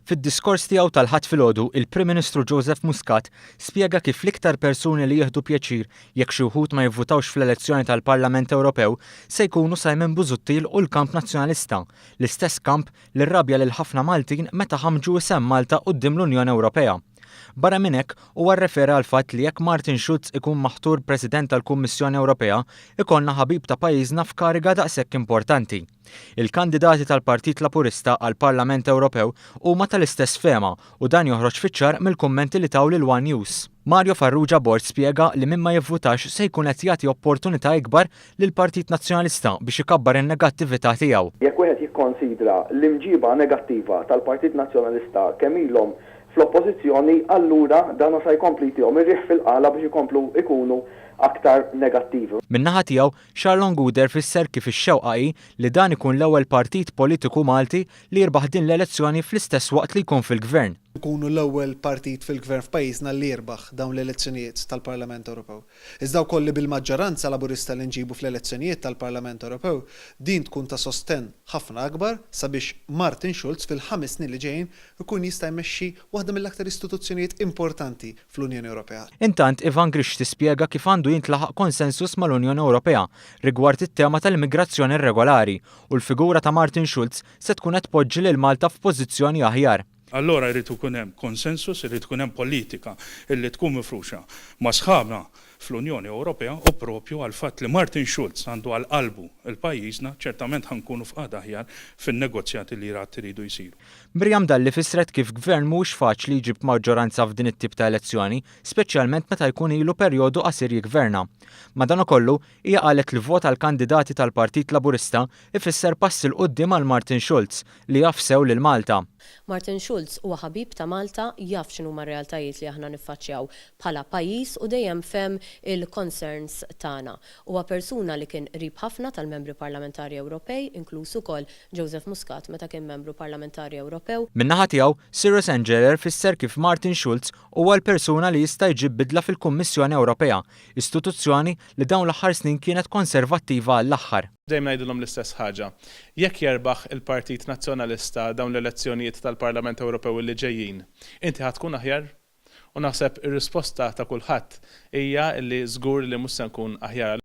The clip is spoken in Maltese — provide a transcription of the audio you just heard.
Fid-diskors tiegħu tal-ħadd filgħodu, il-Prim Ministru Joseph Muscat spjega kif l-iktar persuni li jieħdu pjaċir jekk xi wħud ma jivvutawx fl-elezzjoni tal-Parlament Ewropew se jkunu Simon Busuttil u l-Kamp Nazzjonalista, l-istess kamp li rrabja lil ħafna Maltin meta ħamġu isem Malta quddiem l-Unjoni Ewropea. Barra minn hekk huwa rrefera għal fatt li jekk Martin Schulz ikun maħtur President tal-Kummissjoni Ewropea, ikollna ħabib ta' pajjiżna f'kariga daqshekk importanti. Il-kandidati tal-Partit Laburista għall Parlament Ewropew huma tal-istess fema u dan joħroġ fiċ-ċar mill-kummenti li taw lil One News. Mario Farrugia Bort spjega li min ma jivvutax se jkun qed jagħti opportunità ikbar lill-Partit Nazzjonalista biex ikabbar in-negattività tiegħu. Jekk wieħed jikkonsidra l-imġiba negattiva tal-Partit Nazzjonalista kemm ilhom fl-oppożizzjoni, allura dan sa jkompli tihom irriħ fil-qala biex ikomplu ikunu aktar negattivi. Min-naħa tiegħu Charlon Guder fisser kif ix-xewqa hi li dan ikun l-ewwel partit politiku Malti li jirbaħ din l-elezzjoni fl-istess waqt li jkun fil-gvern. Ikunu l-ewwel partit fil-gvern f'pajjiżna li jirbaħ dawn l-elezzjonijiet tal-Parlament Ewropew. Iżda wkoll li bil-maġġoranza Laburista li nġibu fl-elezzjonijiet tal-Parlament Ewropew din tkun ta' sosten ħafna akbar sabiex Martin Schulz fil-5 snin li ġejjin ikun jista' jmexxi waħda mill-aktar istituzzjonijiet importanti fl-Unjoni Ewropea. Intant Ivan Grix tispjega kif għandu jintlaħaq konsensus mal-Unjoni Ewropea rigward it-tema tal-immigrazzjoni irregolari u l-figura ta' Martin Schulz se tkun qed tpoġġi lil Malta f'pożizzjoni aħjar. Allora jrid ikun hemm konsensus, irid ikun hemm politika illi tkun mifruxa ma' sħabna fl-Unjoni Ewropea u propju għal fatt li Martin Schulz għandu għal qalbu il-pajjiżna ċertament ħankunu f'qagħda aħjar fin-negozjati li jrid iridu jsiru. Miriam Dalli fissret kif gvern mhux faċli jġib maġġoranza f'din it-tip ta' elezzjoni, speċjalment meta jkun ilu perjodu qasir jigverna. Madankollu hija qalet li vot għal kandidati tal-Partit Laburista ifisser pass il quddiem għal Martin Schulz li jafsew lil Malta. Martin Schulz huwa ħabib ta' Malta, jaf x'inhuma r-realtajiet li aħna niffaċċjaw bħala pajjiż u dejjem fem il-concerns tagħna. Huwa persuna li kien qrib ħafna tal-membri parlamentari Ewropej, inkluż ukoll Joseph Muscat meta kien membru parlamentari Ewropew. Min-naħa tiegħu, Cyrus Engeler fisser kif Martin Schulz huwa l-persuna li jista' jġib bidla fil-Kummissjoni Ewropea, istituzzjoni li dawn l-aħħar snin kienet konservattiva għall-aħħar. Dejjem ngħidulhom l-istess ħaġa. Jekk jerbaħ il-Partit Nazzjonalista dawn l-elezzjonijiet tal-Parlament Ewropew li ġejjin, inti ħadd tkun aħjar? U naħseb ir-risposta ta' kulħadd hija li żgur li mhux se nkun aħjar.